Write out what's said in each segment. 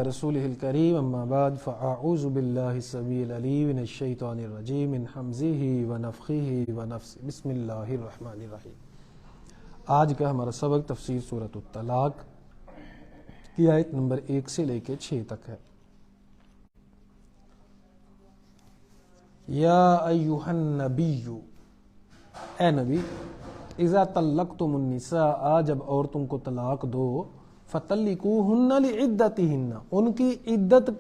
رسوله الكريم أما بعد فأعوذ بالله السميع العليم من الشيطان الرجيم من حمزه ونفخه ونفثه بسم الله الرحمن الرحيم۔ آج کا ہمارا سبق تفسیر سورۃ الطلاق کی آیت نمبر 1 سے لے کے 6 تک ہے۔ یا ایھا النبی، اے نبی، اذا طلقتم النساء، جب عورتوں کو طلاق دو، فطلقوہن لعدتہن، ان کی عدت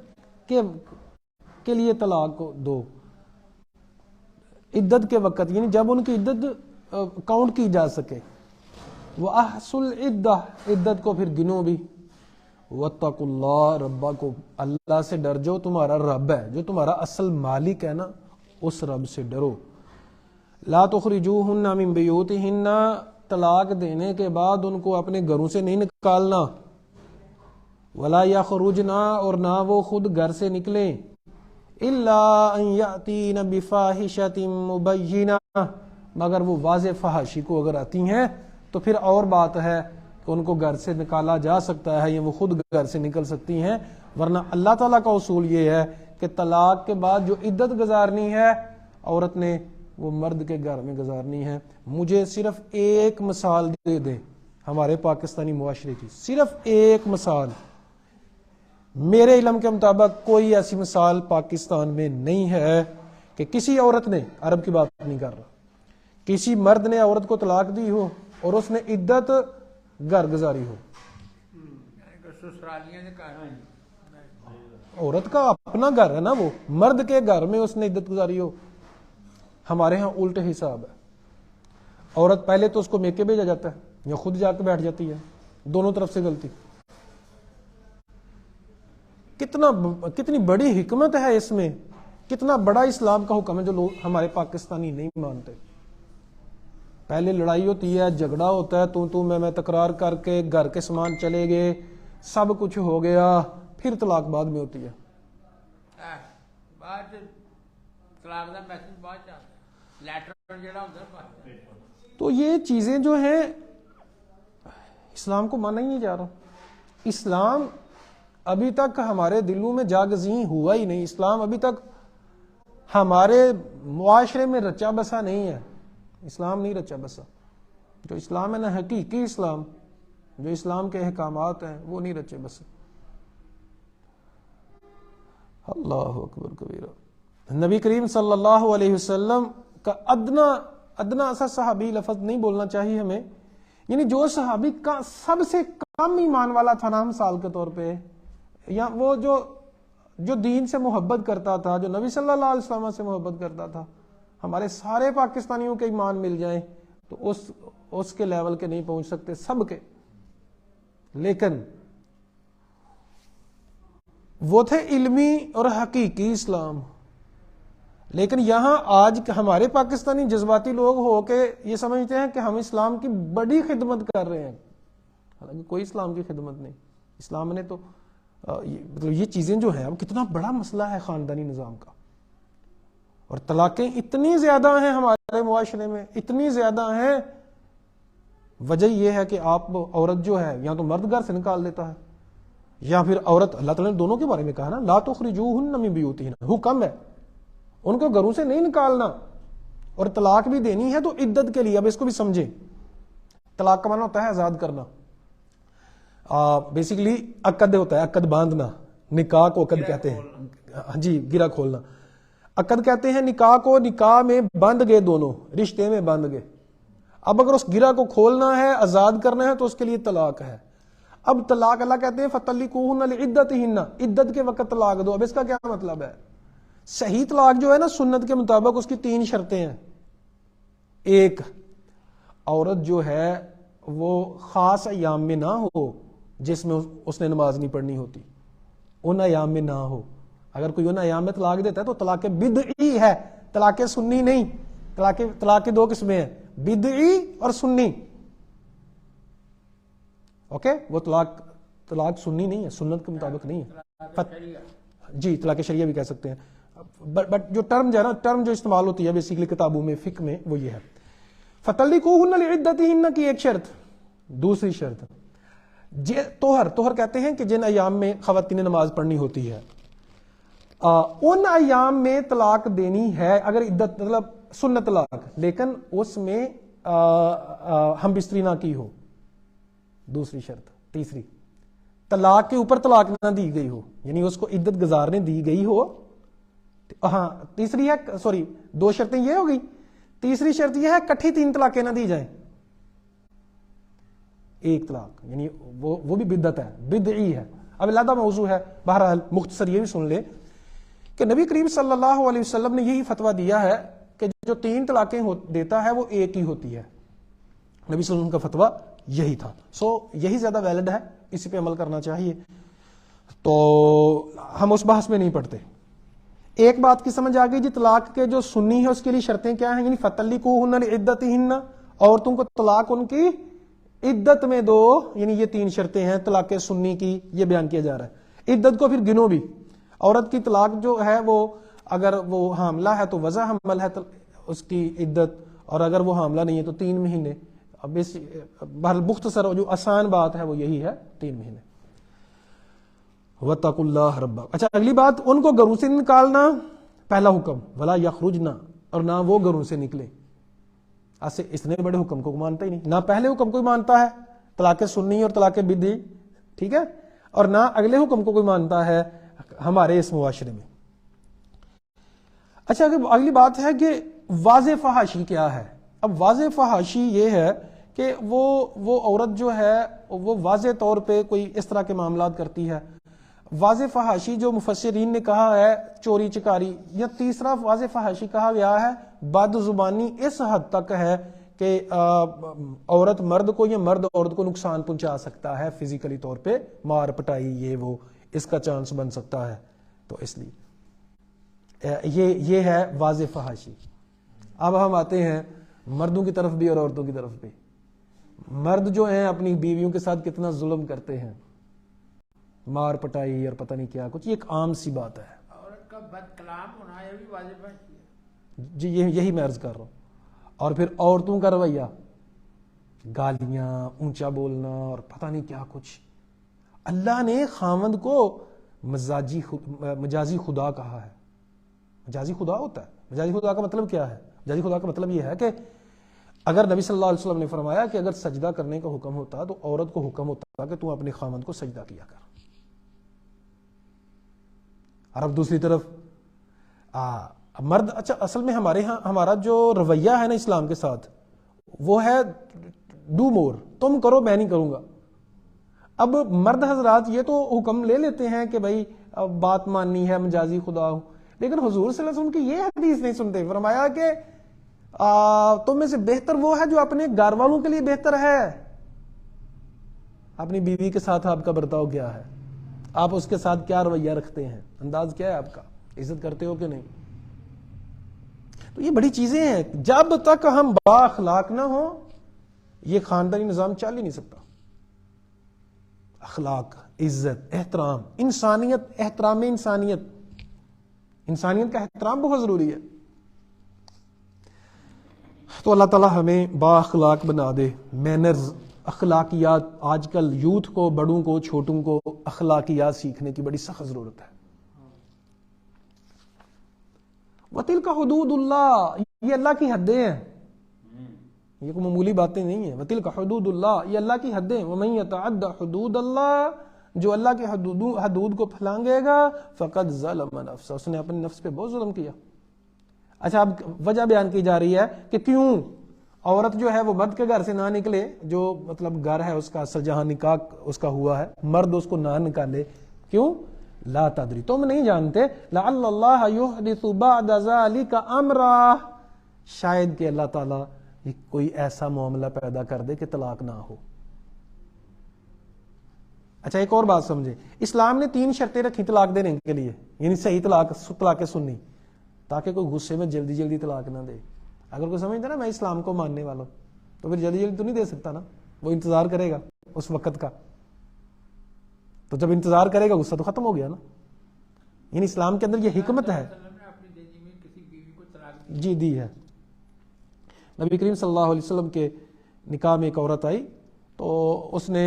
کے لیے طلاق دو، عدت کے وقت، یعنی جب ان کی عدت کاؤنٹ کی جا سکے۔ وَأَحْصُوا الْعِدَّةَ، عدت کو پھر گنو بھی۔ وَاتَّقُوا اللَّهَ رَبَّكُمْ، اللہ سے ڈر جو تمہارا رب ہے، جو تمہارا اصل مالک ہے نا، اس رب سے ڈرو۔ لا تخرجوہن من بیوتہن، طلاق دینے کے بعد ان کو اپنے گھروں سے نہیں نکالنا۔ ولا یخرجن، اور نہ وہ خود گھر سے نکلیں۔ الا ان یاتین بفاحشۃ مبینہ، مگر وہ واضح فحاشی کو اگر آتی ہیں تو پھر اور بات ہے کہ ان کو گھر سے نکالا جا سکتا ہے یا وہ خود گھر سے نکل سکتی ہیں، ورنہ اللہ تعالیٰ کا اصول یہ ہے کہ طلاق کے بعد جو عدت گزارنی ہے عورت نے وہ مرد کے گھر میں گزارنی ہے۔ مجھے صرف ایک مثال دے دیں ہمارے پاکستانی معاشرے کی، صرف ایک مثال، میرے علم کے مطابق کوئی ایسی مثال پاکستان میں نہیں ہے کہ کسی عورت نے، عرب کی بات نہیں کر رہا، کسی مرد نے عورت کو طلاق دی ہو اور اس نے عدت گھر گزاری ہو۔ عورت کا اپنا گھر ہے نا، وہ مرد کے گھر میں اس نے عدت گزاری ہو۔ ہمارے ہاں الٹے حساب ہے، عورت پہلے تو اس کو میکے بھیجا جاتا ہے یا خود جا کے بیٹھ جاتی ہے، دونوں طرف سے غلطی۔ کتنی بڑی حکمت ہے اس میں، کتنا بڑا اسلام کا حکم ہے جو لوگ ہمارے پاکستانی نہیں مانتے۔ پہلے لڑائی ہوتی ہے، جھگڑا ہوتا ہے، تو میں تکرار کر کے گھر کے سامان چلے گئے، سب کچھ ہو گیا، پھر طلاق بعد میں ہوتی ہے۔ تو یہ چیزیں جو ہیں اسلام کو مانا ہی نہیں جا رہا۔ اسلام ابھی تک ہمارے دلوں میں جاگزیں ہوا ہی نہیں، اسلام ابھی تک ہمارے معاشرے میں رچا بسا نہیں ہے۔ اسلام نہیں رچا بسا، جو اسلام ہے نا حقیقی اسلام، جو اسلام کے احکامات ہیں وہ نہیں رچے بسے۔ اللہ اکبر کبیرہ۔ نبی کریم صلی اللہ علیہ وسلم کا ادنا سا صحابی لفظ نہیں بولنا چاہیے ہمیں، یعنی جو صحابی کا سب سے کم ایمان والا تھا نا مثال کے طور پہ، یا وہ جو دین سے محبت کرتا تھا، جو نبی صلی اللہ علیہ وسلم سے محبت کرتا تھا، ہمارے سارے پاکستانیوں کے ایمان مل جائیں تو اس کے لیول کے نہیں پہنچ سکتے سب کے، لیکن وہ تھے علمی اور حقیقی اسلام۔ لیکن یہاں آج ہمارے پاکستانی جذباتی لوگ ہو کے یہ سمجھتے ہیں کہ ہم اسلام کی بڑی خدمت کر رہے ہیں، حالانکہ کوئی اسلام کی خدمت نہیں۔ اسلام نے تو مطلب یہ چیزیں جو ہیں، اب کتنا بڑا مسئلہ ہے خاندانی نظام کا، اور طلاقیں اتنی زیادہ ہیں ہمارے معاشرے میں، اتنی زیادہ ہیں، وجہ یہ ہے کہ آپ عورت جو ہے یا تو مرد گھر سے نکال دیتا ہے، یا پھر عورت، اللہ تعالیٰ نے دونوں کے بارے میں کہا نا، لا تخرجوہن من بیوتہن، حکم ہے ان کو گھروں سے نہیں نکالنا، اور طلاق بھی دینی ہے تو عدت کے لیے۔ اب اس کو بھی سمجھیں، طلاق کا معنی ہوتا ہے آزاد کرنا، بیسیکلی عقد ہوتا ہے، عقد باندھنا، نکاح کو عقد کہتے ہیں، جی گرہ کھولنا عقد کہتے ہیں نکاح کو۔ نکاح میں بندھ گئے، دونوں رشتے میں بندھ گئے، اب اگر اس گرہ کو کھولنا ہے، آزاد کرنا ہے، تو اس کے لیے طلاق ہے۔ اب طلاق اللہ کہتے ہیں فطلقوہن لعدتہن، عدت کے وقت طلاق دو۔ اب اس کا کیا مطلب ہے؟ صحیح طلاق جو ہے نا سنت کے مطابق اس کی 3 شرطیں ہیں۔ ایک، عورت جو ہے وہ خاص ایام میں نہ ہو جس میں اس نے نماز نہیں پڑھنی ہوتی، ان ایام میں نہ ہو۔ اگر کوئی ان ایام میں طلاق دیتا ہے تو طلاق بدعی ہے، طلاق سنی نہیں۔ طلاق کی 2 قسمیں ہیں، بدعی اور سنی۔ اوکے، وہ طلاق سنی نہیں ہے، سنت کے مطابق نہیں ہے، جی طلاق شریعہ بھی کہہ سکتے ہیں، بٹ جو ٹرم جو ہے نا، ٹرم جو استعمال ہوتی ہے بیسیکلی کتابوں میں، فقہ میں، وہ یہ ہے۔ فطلقوہن لعدتہن کی ایک شرط، دوسری شرط توہر کہتے ہیں کہ جن ایام میں خواتین نے نماز پڑھنی ہوتی ہے، ان ایام میں طلاق دینی ہے اگر عدت مطلب سنت طلاق، لیکن اس میں ہم بستری نہ کی ہو. دوسری شرط. تیسری، طلاق کے اوپر طلاق نہ دی گئی ہو، یعنی اس کو عدت گزارنے دی گئی ہو. ہاں تیسری ہے، سوری 2 شرطیں یہ ہو گئی. تیسری شرط یہ ہے کٹھی 3 طلاقیں نہ دی جائیں، 1 طلاق، یعنی وہ بھی بدعت ہے، بدعی ہے. اب علیحدہ موضوع ہے، بہرحال مختصر یہ بھی سن لے کہ نبی کریم صلی اللہ علیہ وسلم نے یہی فتویٰ دیا ہے کہ جو 3 طلاقیں دیتا ہے وہ 1 ہی ہوتی ہے. نبی صلی اللہ علیہ وسلم کا فتویٰ یہی تھا. یہی زیادہ ویلڈ ہے، اسی پہ عمل کرنا چاہیے. تو ہم اس بحث میں نہیں پڑھتے. ایک بات کی سمجھ آ گئی جی، طلاق کے جو سنی ہے اس کے لیے شرطیں کیا ہیں، یعنی فَطَلِّقُوهُنَّ لِعِدَّتِهِنَّ، عورتوں کو طلاق ان کی عدت میں دو، یعنی یہ 3 شرطیں ہیں طلاق سنی کی، یہ بیان کیا جا رہا ہے. عدت کو پھر گنو بھی. عورت کی طلاق جو ہے وہ اگر وہ حاملہ ہے تو وضع حمل ہے اس کی عدت، اور اگر وہ حاملہ نہیں ہے تو 3 مہینے. اب بہرحال مختصر جو آسان بات ہے وہ یہی ہے، 3 مہینے. وَاتَّقُوا اللَّهَ رَبَّكُمْ. اچھا اگلی بات، ان کو گھروں سے نکالنا، پہلا حکم وَلَا يَخْرُجْنَ، اور نہ وہ گھروں سے نکلے. ایسے اتنے بڑے حکم کو مانتا ہی نہیں، نہ پہلے حکم کو مانتا ہے طلاق سنی اور طلاق بدعی، ٹھیک ہے، اور نہ اگلے حکم کو کوئی مانتا ہے ہمارے اس معاشرے میں. اچھا اگلی بات ہے کہ واضح فحاشی کیا ہے. اب واضح فحاشی یہ ہے کہ وہ عورت جو ہے وہ واضح طور پہ کوئی اس طرح کے معاملات کرتی ہے. واضح فحاشی جو مفسرین نے کہا ہے چوری چکاری، یا تیسرا واضح فحاشی کہا گیا ہے بد زبانی اس حد تک ہے کہ عورت مرد کو یا مرد عورت کو نقصان پہنچا سکتا ہے، فزیکلی طور پہ مار پٹائی یہ وہ اس کا چانس بن سکتا ہے. تو اس لیے یہ ہے واضح فحاشی. اب ہم آتے ہیں مردوں کی طرف بھی اور عورتوں کی طرف بھی. مرد جو ہیں اپنی بیویوں کے ساتھ کتنا ظلم کرتے ہیں، مار پٹائی اور پتہ نہیں کیا کچھ، یہ ایک عام سی بات ہے. عورت کا بد کلام ہونا یہ بھی واجب ہے جی یہی میں عرض کر رہا ہوں. اور پھر عورتوں کا رویہ، گالیاں، اونچا بولنا اور پتہ نہیں کیا کچھ. اللہ نے خاوند کو مجازی خدا کہا ہے. مجازی خدا ہوتا ہے. مجازی خدا کا مطلب کیا ہے؟ مجازی خدا کا مطلب یہ ہے کہ اگر نبی صلی اللہ علیہ وسلم نے فرمایا کہ اگر سجدہ کرنے کا حکم ہوتا تو عورت کو حکم ہوتا کہ تم اپنے خاوند کو سجدہ کیا کر. اور اب دوسری طرف مرد، اچھا اصل میں ہمارے ہاں ہمارا جو رویہ ہے نا اسلام کے ساتھ وہ ہے ڈو مور، تم کرو میں نہیں کروں گا. اب مرد حضرات یہ تو حکم لے لیتے ہیں کہ بھائی بات ماننی ہے، مجازی خدا ہوں، لیکن حضور صلی اللہ علیہ وسلم کی یہ حدیث نہیں سنتے. فرمایا کہ تم میں سے بہتر وہ ہے جو اپنے گھر والوں کے لیے بہتر ہے. اپنی بیوی کے ساتھ آپ کا برتاؤ کیا ہے، آپ اس کے ساتھ کیا رویہ رکھتے ہیں، انداز کیا ہے آپ کا، عزت کرتے ہو کہ نہیں. تو یہ بڑی چیزیں ہیں، جب تک ہم با اخلاق نہ ہوں یہ خاندانی نظام چل ہی نہیں سکتا. اخلاق، عزت، احترام، انسانیت، احترام انسانیت، انسانیت کا احترام بہت ضروری ہے. تو اللہ تعالیٰ ہمیں با اخلاق بنا دے. مینرز، اخلاقیات، آج کل یوتھ کو، بڑوں کو، چھوٹوں کو اخلاقیات سیکھنے کی بڑی سخت ضرورت ہے. وَتِلْكَ حُدُودُ اللَّهِ، یہ اللہ کی حدیں ہیں، یہ کوئی معمولی باتیں نہیں ہیں. وَتِلْكَ حُدُودُ اللَّهِ، یہ اللہ کی حدیں. وَمَن يَتَعَدَّ حُدُودَ اللَّهِ، جو اللہ کے حدود کو پھلانگے گا فَقَدْ ظَلَمَ نَفْسَهُ، اس نے اپنے نفس پہ بہت ظلم کیا. اچھا اب وجہ بیان کی جا رہی ہے کہ کیوں عورت جو ہے وہ مرد کے گھر سے نہ نکلے، جو مطلب گھر ہے اس کا اصل جہاں نکاح اس کا ہوا ہے، مرد اس کو نہ نکالے. کیوں؟ لا تدری، تم نہیں جانتے، لعل اللہ یحدث بعد ذلک امرا، شاید کہ اللہ تعالیٰ کوئی ایسا معاملہ پیدا کر دے کہ طلاق نہ ہو. اچھا ایک اور بات سمجھے، اسلام نے 3 شرطیں رکھی طلاق دینے کے لیے، یعنی صحیح طلاق سنی، تاکہ کوئی غصے میں جلدی جلدی طلاق نہ دے. اگر کوئی سمجھتا نا میں اسلام کو ماننے والا ہوں تو پھر جلدی جلدی تو نہیں دے سکتا نا، وہ انتظار کرے گا اس وقت کا. تو جب انتظار کرے گا غصہ تو ختم ہو گیا نا. یعنی اسلام کے اندر یہ حکمت ہے. جی دی ہے. نبی کریم صلی اللہ علیہ وسلم کے نکاح میں ایک عورت آئی تو اس نے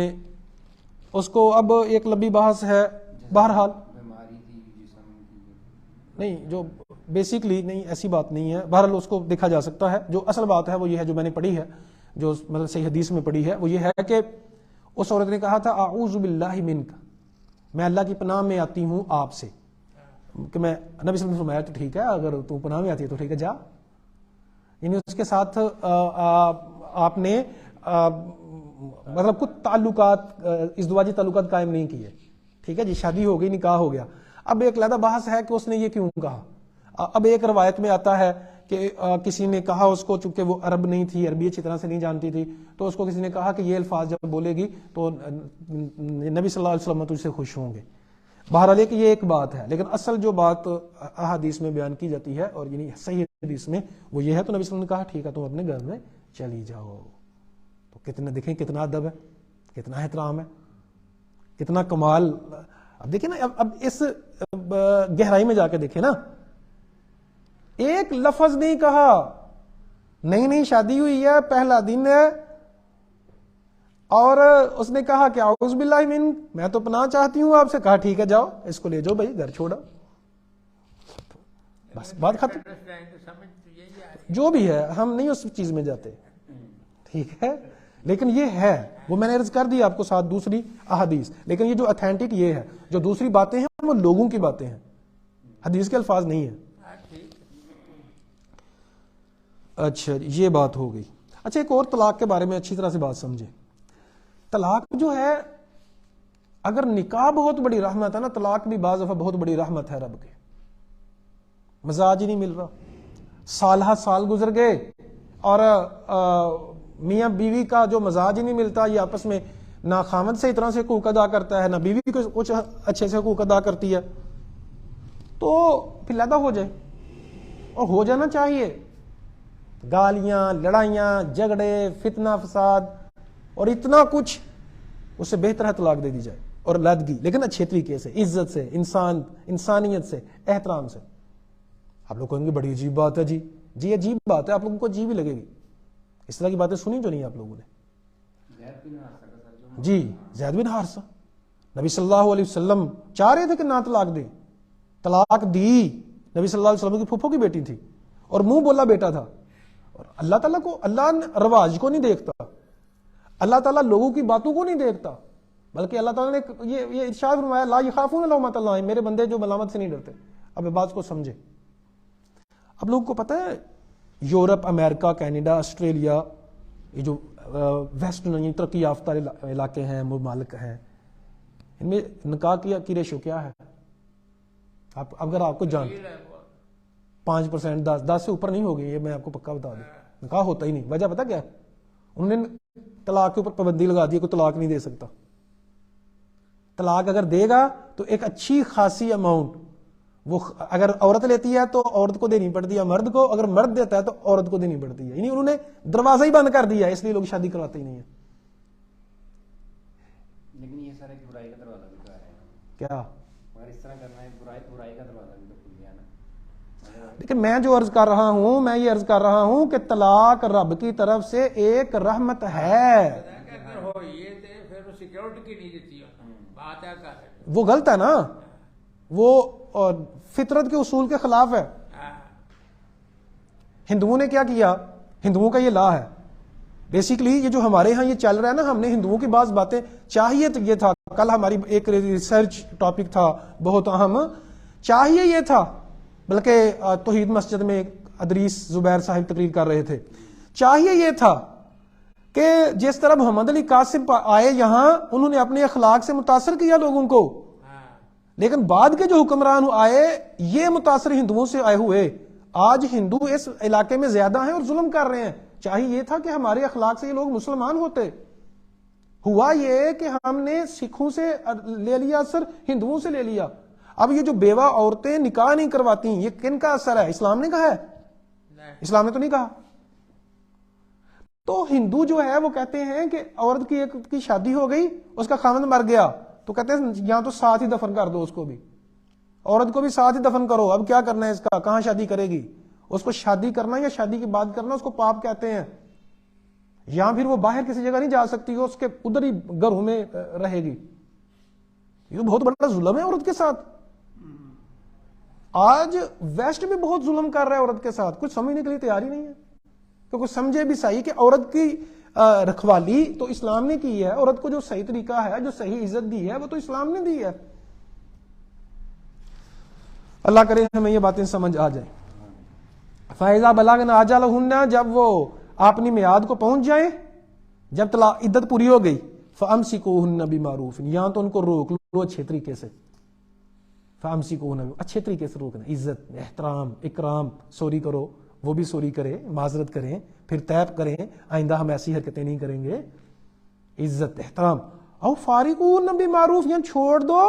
اس کو اب ایک لمبی بحث ہے، بہرحال بیماری تھی جسم کی، نہیں، جو بیسکلی نہیں، ایسی بات نہیں ہے، بہرحال اس کو دیکھا جا سکتا ہے. جو اصل بات ہے وہ یہ ہے، جو میں نے پڑھی ہے، جو مطلب صحیح حدیث میں پڑھی ہے، وہ یہ ہے کہ اس عورت نے کہا تھا اعوذ باللہ منک، میں اللہ کی پناہ میں آتی ہوں آپ سے، کہ میں نبی صلی اللہ علیہ وسلم نے فرمایا تو ٹھیک ہے، اگر تو پناہ میں آتی ہے تو ٹھیک ہے جا. یعنی اس کے ساتھ آپ نے مطلب کچھ تعلقات، ازدواجی تعلقات قائم نہیں کیے، ٹھیک ہے جی، شادی ہو گئی، نکاح ہو گیا. اب ایک علیحدہ بحث ہے کہ اس نے یہ کیوں کہا. اب ایک روایت میں آتا ہے کہ کسی نے کہا اس کو، چونکہ وہ عرب نہیں تھی، عربی اچھی طرح سے نہیں جانتی تھی، تو اس کو کسی نے کہا کہ یہ الفاظ جب بولے گی تو نبی صلی اللہ علیہ وسلم تجھ سے خوش ہوں گے. بہرحال کہ یہ ایک بات ہے، لیکن اصل جو بات احادیث میں بیان کی جاتی ہے اور یعنی صحیح حدیث میں وہ یہ ہے. تو نبی صلی اللہ علیہ وسلم نے کہا ٹھیک ہے تم اپنے گھر میں چلی جاؤ. تو کتنے دیکھیں کتنا ادب ہے، کتنا احترام ہے، کتنا کمال. اب دیکھیں نا، اب اس گہرائی میں جا کے دیکھیں نا، ایک لفظ نہیں کہا، نہیں شادی ہوئی ہے، پہلا دن ہے، اور اس نے کہا کہ اعوذ باللہ من، میں تو پناہ چاہتی ہوں آپ سے. کہا ٹھیک ہے جاؤ، اس کو لے جاؤ بھائی، گھر چھوڑا، بس بات ختم. سمجھ تو یہی آ رہی جو بھی ہے ہم نہیں اس چیز میں جاتے، ٹھیک ہے، لیکن یہ ہے، وہ میں نے عرض کر دی آپ کو ساتھ دوسری احادیث. لیکن یہ جو اتھینٹک یہ ہے، جو دوسری باتیں ہیں وہ لوگوں کی باتیں ہیں، حدیث کے الفاظ نہیں ہیں. ٹھیک. اچھا یہ بات ہو گئی. اچھا ایک اور طلاق کے بارے میں اچھی طرح سے بات سمجھیں. طلاق جو ہے، اگر نکاح بہت بڑی رحمت ہے نا، طلاق بھی بعض دفعہ بہت بڑی رحمت ہے رب کے. مزاج ہی نہیں مل رہا، سالہ سال گزر گئے اور میاں بیوی کا جو مزاج ہی نہیں ملتا، یہ آپس میں نہ خامد سے طرح سے حقوق ادا کرتا ہے، نہ بیوی کو کچھ اچھے سے حقوق ادا کرتی ہے، تو پھر علیحدہ ہو جائے. اور ہو جانا چاہیے. گالیاں، لڑائیاں، جھگڑے، فتنہ فساد اور اتنا کچھ، اس سے بہتر ہے طلاق دے دی جائے، اور علیحدگی، لیکن اچھے طریقے سے، عزت سے، انسانیت سے، احترام سے. آپ لوگ کہیں گے بڑی عجیب بات ہے. جی عجیب بات ہے، آپ لوگوں کو عجیب ہی لگے گی. اس طرح کی باتیں سنی جو نہیں آپ لوگوں نے. جی زید بن حارثہ، نبی صلی اللہ علیہ وسلم چاہ رہے تھے کہ نہ طلاق دیں، طلاق دی. نبی صلی اللہ علیہ وسلم کی پھوپھو کی بیٹی تھی اور منہ بولا بیٹا تھا. اور اللہ تعالیٰ کو، اللہ رواج کو نہیں دیکھتا، اللہ تعالیٰ لوگوں کی باتوں کو نہیں دیکھتا، بلکہ اللہ تعالیٰ نے یہ ارشاد فرمایا لا یخافون لومۃ لائم، میرے بندے جو ملامت سے نہیں ڈرتے. اب بات کو سمجھے. اب لوگوں کو پتہ ہے یورپ، امریکہ، کینیڈا، آسٹریلیا، یہ جو ویسٹرن ترقی یافتہ علاقے ہیں، ممالک ہیں، ان میں نکاح کی ریشو کیا ہے؟ آپ اگر آپ کو جان 5%، 10 سے اوپر نہیں ہوگی، یہ میں آپ کو پکا بتا دوں. نکاح ہوتا ہی نہیں. وجہ پتہ کیا ہے؟ انہوں نے طلاق کے اوپر پابندی لگا دی، کوئی طلاق نہیں دے سکتا. طلاق اگر دے گا تو ایک اچھی خاصی اماؤنٹ وہ اگر عورت لیتی ہے تو عورت کو دینی پڑتی ہے، مرد کو اگر مرد دیتا ہے تو عورت کو دینی پڑتی ہے. یعنی انہوں نے دروازہ ہی بند کر دیا، اس لیے لوگ شادی کرواتے ہی نہیں ہیں. لیکن یہ سارا ایک برائی کا دروازہ بھی تو آ رہا ہے. کیا اگر اس طرح کرنا ہے، برائی کا دروازہ بھی تو کھل گیا نا. لیکن میں جو عرض کر رہا ہوں، میں یہ عرض کر رہا ہوں کہ طلاق رب کی طرف سے ایک رحمت ہے. اگر ہو یہ تے پھر سیکیورٹی کی نہیں دیتی بات ہے. وہ غلط ہے نا، وہ فطرت کے اصول کے خلاف ہے. ہندوؤں نے کیا کیا؟ ہندوؤں کا یہ لا ہے بیسیکلی. یہ جو ہمارے ہاں یہ چل رہا ہے نا، ہم نے ہندوؤں کی بعض باتیں چاہیے تو یہ تھا، کل ہماری ایک ریسرچ ٹاپک تھا بہت اہم، چاہیے یہ تھا، بلکہ توحید مسجد میں ادریس زبیر صاحب تقریر کر رہے تھے، چاہیے یہ تھا کہ جس طرح محمد علی قاسم آئے یہاں، انہوں نے اپنے اخلاق سے متاثر کیا لوگوں کو، لیکن بعد کے جو حکمران آئے یہ متاثر ہندوؤں سے آئے ہوئے. آج ہندو اس علاقے میں زیادہ ہیں اور ظلم کر رہے ہیں. چاہیے یہ تھا کہ ہمارے اخلاق سے یہ لوگ مسلمان ہوتے. ہوا یہ کہ ہم نے سکھوں سے لے لیا اثر، ہندوؤں سے لے لیا. اب یہ جو بیوہ عورتیں نکاح نہیں کرواتی، یہ کن کا اثر ہے؟ اسلام نے کہا ہے؟ اسلام نے تو نہیں کہا. تو ہندو جو ہے وہ کہتے ہیں کہ عورت کی ایک کی شادی ہو گئی، اس کا خاوند مر گیا، تو کہتے ہیں یہاں تو ساتھ ہی دفن کر دو، اس کو بھی، عورت کو بھی ساتھ ہی دفن کرو. اب کیا کرنا ہے اس کا؟ کہاں شادی کرے گی؟ اس کو شادی کرنا یا شادی کی بات کرنا اس کو پاپ کہتے ہیں. یا پھر وہ باہر کسی جگہ نہیں جا سکتی، اس کے ادھر ہی گھروں میں رہے گی. یہ تو بہت بڑا ظلم ہے عورت کے ساتھ. آج ویسٹ بھی بہت ظلم کر رہا ہے عورت کے ساتھ, کچھ سمجھنے کے لیے تیار ہی نہیں ہے کہ کچھ سمجھے بھی صحیح کہ عورت کی رکھوالی تو اسلام نے کی ہے, عورت کو جو صحیح طریقہ ہے, جو صحیح عزت دی ہے, وہ تو اسلام نے دی ہے. اللہ کرے ہمیں یہ باتیں سمجھ آ جائیں. فَإِذَا بَلَغْنَ أَجَلَهُنَّ, جب وہ اپنی میعاد کو پہنچ جائیں, جب عدت پوری ہو گئی, فَأَمْسِكُوهُنَّ بِمَعْرُوفٍ, یہاں تو ان کو روک لو اچھے طریقے سے. فَأَمْسِكُوهُنَّ, اچھے طریقے سے روکنا, عزت, احترام, اکرام, سوری کرو, وہ بھی سوری کرے, معذرت کریں, پھر طیب کریں, آئندہ ہم ایسی حرکتیں نہیں کریں گے. عزت, احترام. او فارقوهن بمعروف, یہاں چھوڑ دو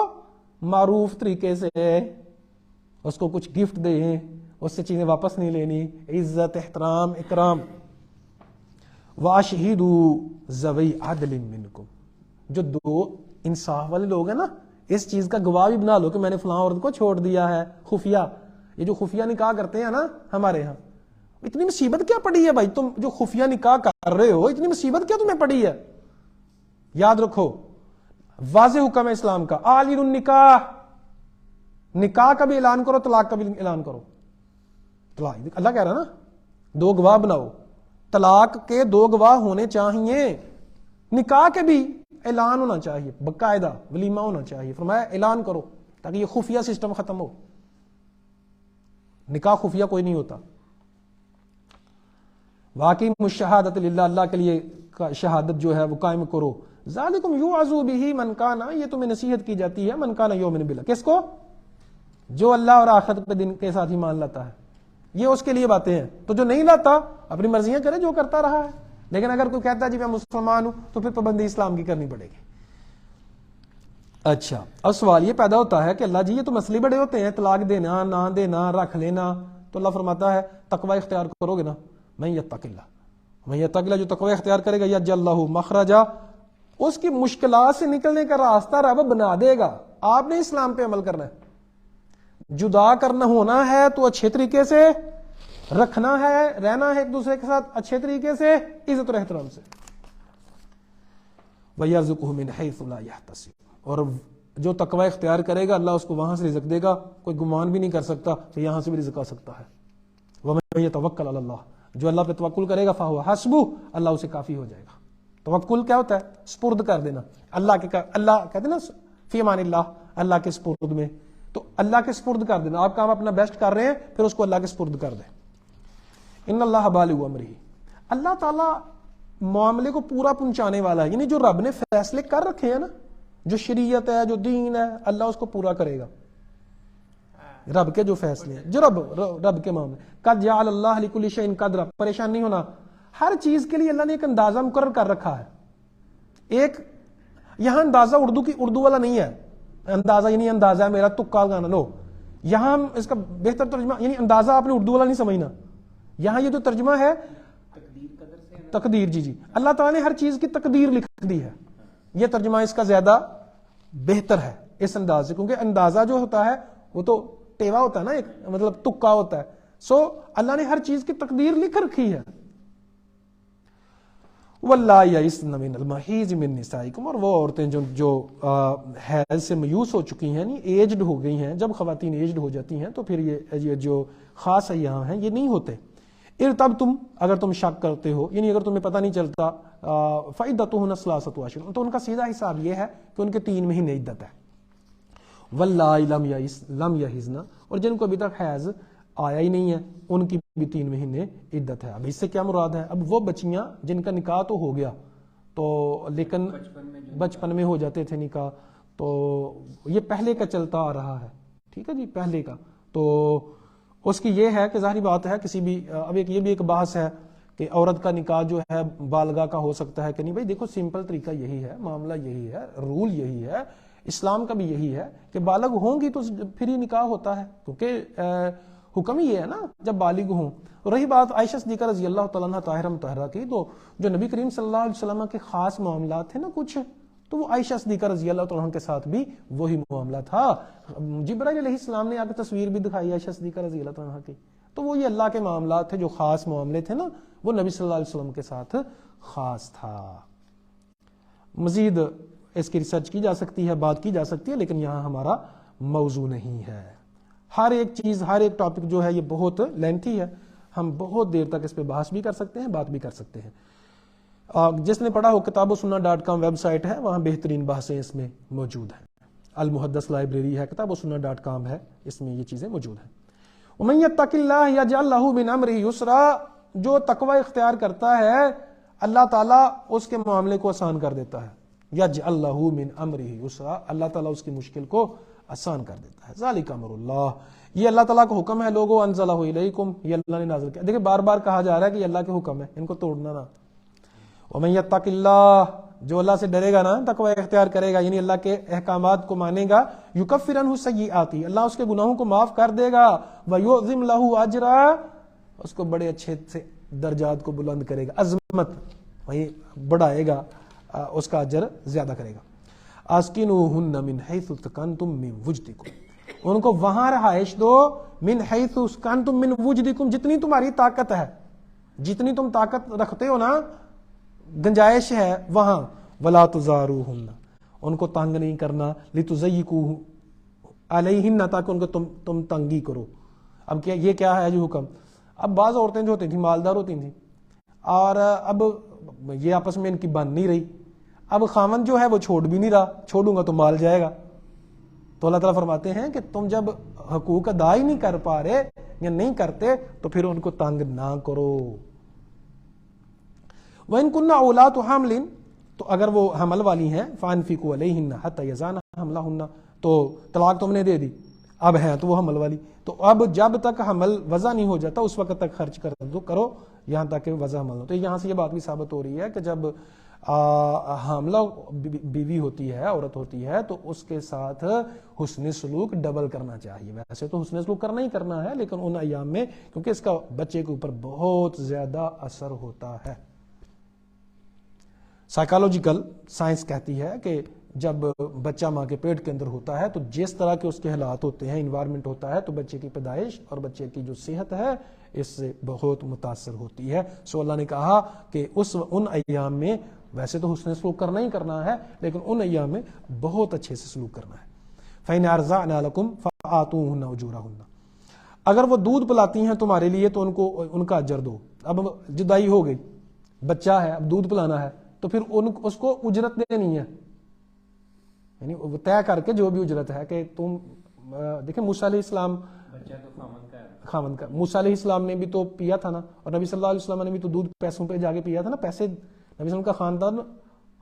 معروف طریقے سے, اس کو کچھ گفٹ دیں, اس سے چیزیں واپس نہیں لینی. عزت, احترام, اکرام. وَأَشْهِدُوا ذَوِي عَدْلٍ مِّنْكُمْ, جو دو انصاف والے لوگ ہیں نا, اس چیز کا گواہ بھی بنا لو کہ میں نے فلاں عورت کو چھوڑ دیا ہے. خفیہ, یہ جو خفیہ نکاح کرتے ہیں نا ہمارے ہاں, اتنی مصیبت کیا پڑی ہے بھائی, تم جو خفیہ نکاح کر رہے ہو, اتنی مصیبت کیا تمہیں پڑی ہے. یاد رکھو واضح حکم ہے اسلام کا, عالن النکاح, نکاح کا بھی اعلان کرو, طلاق کا بھی اعلان کرو. طلاق اللہ کہہ رہا ہے نا, دو گواہ بناؤ, طلاق کے دو گواہ ہونے چاہیے, نکاح کے بھی اعلان ہونا چاہیے, باقاعدہ ولیمہ ہونا چاہیے. فرمایا اعلان کرو تاکہ یہ خفیہ سسٹم ختم ہو. نکاح خفیہ کوئی نہیں ہوتا. واقعی مشہادت للہ, اللہ کے لیے شہادت جو ہے وہ قائم کرو. ذالکم یوعظ بہ من کان, یہ تمہیں نصیحت کی جاتی ہے, من کان یؤمن باللہ, کس کو, جو اللہ اور آخرت پہ دن کے ساتھ ایمان لاتا ہے. یہ اس کے لیے باتیں ہیں. تو جو نہیں لاتا اپنی مرضیاں کرے, جو کرتا رہا ہے. لیکن اگر کوئی کہتا ہے جی میں مسلمان ہوں, تو پھر پابندی اسلام کی کرنی پڑے گی. اچھا, اب سوال یہ پیدا ہوتا ہے کہ اللہ جی یہ تو مسئلے بڑے ہوتے ہیں, طلاق دینا, نہ دینا, رکھ لینا. تو اللہ فرماتا ہے تقوی اختیار کرو گے نا, من یتق اللہ, من یتق اللہ, جو تقوی اختیار کرے گا, یجعل لہ مخرجا, اس کی مشکلات سے نکلنے کا راستہ رب بنا دے گا. آپ نے اسلام پہ عمل کرنا ہے, جدا کرنا ہونا ہے تو اچھے طریقے سے رکھنا ہے, رہنا ہے ایک دوسرے کے ساتھ اچھے طریقے سے, عزت اور احترام سے. وَيَرْزُقُهُ مِنْ حَيْثُ لَا يَحْتَسِبُ, اور جو تقوی اختیار کرے گا اللہ اس کو وہاں سے رزق دے گا, کوئی گمان بھی نہیں کر سکتا کہ یہاں سے بھی رزق آ سکتا ہے. وَمَن يَتَوَكَّلْ عَلَى اللَّهِ, جو اللہ پہ توکل کرے گا, فَهُوَ حَسْبُهُ, اللہ اسے کافی ہو جائے گا. توکل کیا ہوتا ہے, سپرد کر دینا. اللہ کہتے ہیں نا فی امان اللہ, اللہ کے سپرد میں, تو اللہ کے سپرد کر دینا. آپ کام اپنا بیسٹ کر رہے ہیں, پھر اس کو اللہ کے سپرد کر دیں. ان اللہ بالغ امرہ, اللہ تعالیٰ معاملے کو پورا پہنچانے والا ہے. یعنی جو رب نے فیصلے کر رکھے ہیں نا, جو شریعت ہے, جو دین ہے, اللہ اس کو پورا کرے گا. رب کے جو فیصلے ہیں, جو رب کے معاملے, قد جعل اللہ لکل شیء قدرا, پریشان نہیں ہونا, ہر چیز کے لیے اللہ نے ایک اندازہ مقرر کر رکھا ہے. ایک یہاں اندازہ اردو والا نہیں ہے, اندازہ یعنی اندازہ ہے میرا تکا گانا, لو یہاں اس کا بہتر ترجمہ, یعنی اندازہ آپ نے اردو والا نہیں سمجھنا, یہاں یہ جو ترجمہ ہے تقدیر, جی اللہ تعالیٰ نے ہر چیز کی تقدیر لکھ دی ہے. یہ ترجمہ اس کا زیادہ بہتر ہے اس انداز سے, کیونکہ اندازہ جو ہوتا ہے وہ تو ٹیوا ہوتا ہے نا, ایک مطلب تکا ہوتا ہے. سو اللہ نے ہر چیز کی تقدیر لکھ رکھی ہے. وَاللَّائِ يَئِسْنَ مِنَ الْمَحِيضِ مِن نِسَائِكُمْ, اور وہ عورتیں جو حیض سے میوس ہو چکی ہیں, یعنی ایجڈ ہو گئی ہیں. جب خواتین ایجڈ ہو جاتی ہیں تو پھر یہ جو خاص یہاں ہیں یہ نہیں ہوتے. ارتبتم, اگر تم شک کرتے ہو, یعنی اگر تمہیں پتہ نہیں چلتا, فعدتہن ثلاثۃ اشہر, تو ان کا سیدھا حساب یہ ہے کہ ان کے 3 مہینے عدت ہے. واللائے لم یحضن, اور جن کو ابھی تک حیض آیا ہی نہیں ہے ان کی بھی 3 مہینے عدت ہے. اب اس سے کیا مراد ہے, اب وہ بچیاں جن کا نکاح تو ہو گیا تو لیکن بچپن میں ہو جاتے تھے نکاح, تو یہ پہلے کا چلتا آ رہا ہے, ٹھیک ہے جی, پہلے کا, تو اس کی یہ ہے کہ ظاہری بات ہے کسی بھی, اب یہ بھی ایک بحث ہے کہ عورت کا نکاح جو ہے بالغہ کا ہو سکتا ہے کہ نہیں. بھائی دیکھو سمپل طریقہ یہی ہے, معاملہ یہی ہے, رول یہی ہے, اسلام کا بھی یہی ہے کہ بالغ ہوں گی تو پھر ہی نکاح ہوتا ہے, کیونکہ حکم ہی یہ ہے نا جب بالغ ہوں. اور رہی بات عائشہ صدیقہ رضی اللہ تعالیٰ عنہ طاہرہ مطہرہ کی, تو جو نبی کریم صلی اللہ علیہ وسلم کے خاص معاملات تھے نا کچھ, تو وہ عائشہ صدیقہ رضی اللہ تعالیٰ عنہ کے ساتھ بھی وہی معاملہ تھا. جبرائیل علیہ السلام نے آ کے تصویر بھی دکھائی عائشہ صدیقہ رضی اللہ تعالیٰ عنہ کی, تو وہ یہ اللہ کے معاملات تھے, جو خاص معاملے تھے نا وہ نبی صلی اللہ علیہ وسلم کے ساتھ خاص تھا. مزید اس کی ریسرچ کی جا سکتی ہے، بات کی جا سکتی ہے، لیکن یہاں ہمارا موضوع نہیں ہے۔ ہر ایک چیز، ہر ایک ٹاپک جو ہے یہ بہت لینتھی ہے، ہم بہت دیر تک اس پہ بحث بھی کر سکتے ہیں، بات بھی کر سکتے ہیں۔ جس نے پڑھا ہو kitabusunna.com ویب سائٹ ہے، وہاں بہترین بحثیں اس میں موجود ہیں۔ المحدث لائبریری ہے، kitabusunna.com ہے، اس میں یہ چیزیں موجود ہیں۔ وَمَن يَتَّقِ اللَّهَ يَجْعَل لَّهُ مِنْ أَمْرِهِ يُسْرًا، جو تقوی اختیار کرتا ہے اللہ تعالیٰ اس کے معاملے کو آسان کر دیتا ہے۔ يَجْعَل لَّهُ مِنْ أَمْرِهِ يُسْرًا، اللہ تعالیٰ اس کی مشکل کو آسان کر دیتا ہے۔ ذَلِكَ أَمْرُ اللَّهِ، یہ اللہ تعالیٰ کا حکم ہے لوگوں، أَنزَلَهُ إِلَيْكُمْ، یہ اللہ نے نازل کیا۔ دیکھیں بار بار کہا جا رہا ہے کہ یہ اللہ کے حکم ہے، ان کو توڑنا نہ۔ وَمَن يَتَّقِ اللَّهَ، جو اللہ سے ڈرے گا نا، تقوی اختیار کرے گا، یعنی اللہ کے احکامات کو مانے گا، يُكَفِّرْ عَنْهُ سَيِّئَاتِهِ، اللہ اس کے گناہوں کو معاف کر دے گا، وَيُعْظِمْ لَهُ أَجْرًا، اس کو بڑے اچھے سے درجات کو بلند کرے گا، عظمت وہی بڑھائے گا، اس کا اجر زیادہ کرے گا۔ أَسْكِنُوهُنَّ مِنْ حَيْثُ سَكَنْتُم مِّن وُجْدِكُمْ، ان کو وہاں رہائش دو، من حیث سکنتم من وجدکم، جتنی تمہاری طاقت ہے، جتنی تم طاقت رکھتے ہو نا، گنجائش ہے وہاں۔ ولا تزاروہن، ان کو تنگ نہیں کرنا، لتضیقوا علیہن، تاکہ ان کو تم تنگی کرو۔ اب کیا یہ کیا ہے جو حکم؟ اب بعض عورتیں جو ہوتی تھیں مالدار ہوتی تھیں، اور اب یہ آپس میں ان کی بن نہیں رہی، اب خاوند جو ہے وہ چھوڑ بھی نہیں رہا، چھوڑوں گا تو مال جائے گا، تو اللہ تعالیٰ فرماتے ہیں کہ تم جب حقوق ادا ہی نہیں کر پا رہے یا نہیں کرتے تو پھر ان کو تنگ نہ کرو۔ وَإِن كُنَّ أُولَاتُ حَمْلٍ، تو اگر وہ حمل والی ہیں، فَأَنفِقُوا عَلَيْهِنَّ حَتَّى يَضَعْنَ حَمْلَهُنَّ، تو طلاق تم نے دے دی، اب ہیں تو وہ حمل والی، تو اب جب تک حمل وضع نہیں ہو جاتا اس وقت تک خرچ کرو یہاں تک کہ وضع حمل ہو۔ تو یہاں سے یہ بات بھی ثابت ہو رہی ہے کہ جب حاملہ بیوی ہوتی ہے، عورت ہوتی ہے، تو اس کے ساتھ حسن سلوک ڈبل کرنا چاہیے۔ ویسے تو حسن سلوک کرنا ہی کرنا ہے، لیکن ان ایام میں کیونکہ اس کا بچے کے اوپر بہت زیادہ اثر ہوتا ہے۔ سائیکالوجیکل سائنس کہتی ہے کہ جب بچہ ماں کے پیٹ کے اندر ہوتا ہے تو جس طرح کے اس کے حالات ہوتے ہیں، انوائرمنٹ ہوتا ہے، تو بچے کی پیدائش اور بچے کی جو صحت ہے اس سے بہت متاثر ہوتی ہے۔ سو اللہ نے کہا کہ ان ایام میں ویسے تو حسن سلوک کرنا ہی کرنا ہے، لیکن ان ایام میں بہت اچھے سے سلوک کرنا ہے۔ فَإِنْ أَرْضَعْنَ لَكُمْ فَآتُوهُنَّ أُجُورَهُنَّ، اگر وہ دودھ پلاتی ہیں تمہارے لیے تو ان کا اجر دو۔ اب جدائی ہو گئی، بچہ ہے، اب دودھ پلانا ہے، تو پھر اس کو اجرت دینی ہے، یعنی وہ طے کر کے جو بھی اجرت ہے کہ تم دیکھیں موسیٰ علیہ السلام، بچہ تو خامن کا، موسیٰ علیہ السلام نے بھی تو پیا تھا نا، اور نبی صلی اللہ علیہ وسلم نے بھی تو دودھ پیسوں پہ جا کے پیا تھا نا، پیسے نبی صلی اللہ علیہ وسلم کا خاندان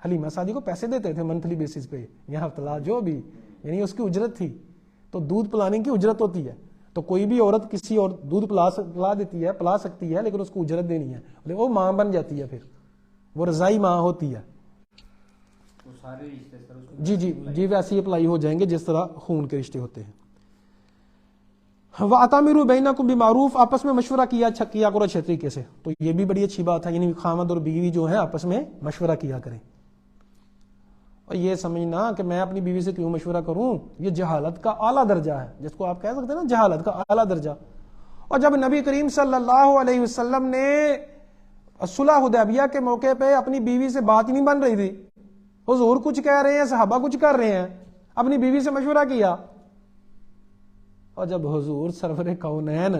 حلیمہ سعدی کو پیسے دیتے تھے منتھلی بیسس پہ یا ہفتہ جو بھی، یعنی اس کی اجرت تھی۔ تو دودھ پلانے کی اجرت ہوتی ہے، تو کوئی بھی عورت کسی اور دودھ پلا دیتی ہے، پلا سکتی ہے، لیکن اس کو اجرت دینی ہے، وہ ماں بن جاتی ہے، پھر وہ رضائی ماں ہوتی ہے۔ جی ویسے اپلائی ہو جائیں گے جس طرح خون کے رشتے ہوتے ہیں۔ وَأَتَمِرُوا بَيْنَكُمْ بِمَعْرُوفٍ، آپس میں مشورہ کیا کرو اچھے طریقے سے، تو یہ بھی بڑی اچھی بات ہے، یعنی خامد اور بیوی جو ہیں آپس میں مشورہ کیا کریں۔ اور یہ سمجھنا کہ میں اپنی بیوی سے کیوں مشورہ کروں، یہ جہالت کا اعلیٰ درجہ ہے، جس کو آپ کہہ سکتے ہیں نا جہالت کا اعلیٰ درجہ۔ اور جب نبی کریم صلی اللہ علیہ وسلم نے صلح حدیبیہ کے موقع پہ اپنی بیوی سے بات ہی نہیں بن رہی تھی، حضور کچھ کہہ رہے ہیں، صحابہ کچھ کر رہے ہیں، اپنی بیوی سے مشورہ کیا، اور جب حضور سرور کونین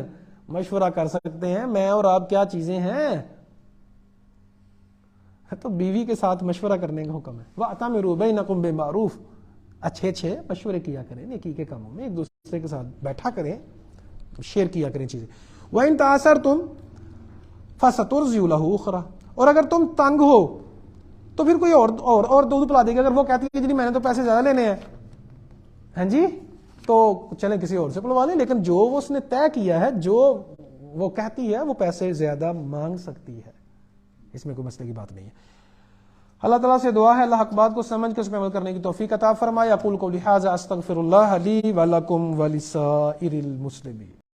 مشورہ کر سکتے ہیں میں اور آپ کیا چیزیں ہیں، تو بیوی کے ساتھ مشورہ کرنے کا حکم ہے۔ وَأَتَمِرُوا بَيْنَكُمْ بِمَعْرُوفٍ، اچھے مشورے کیا کریں نیکی کے کاموں میں، ایک دوسرے کے ساتھ بیٹھا کریں، شیئر کیا کریں چیزیں۔ وَإِن تَعَسَرْتُمْ فَسَتُرْضِعُ لَهُ أُخْرَىٰ، اور اگر تم تنگ ہو تو پھر کوئی اور دودھ پلا دے گا، اگر وہ کہتی ہے جی میں نے تو پیسے زیادہ لینے ہیں، ہاں جی، تو چلیں کسی اور سے پلوا لیں، لیکن جو اس نے طے کیا ہے، جو وہ کہتی ہے وہ پیسے زیادہ مانگ سکتی ہے، اس میں کوئی مسئلے کی بات نہیں ہے۔ اللہ تعالیٰ سے دعا ہے اللہ حق بات کو سمجھ کے اس پہ عمل کرنے کی توفیق عطا فرمائے۔ اقول قولی ھذا استغفر اللہ لی ولکم ولسائر المسلمین۔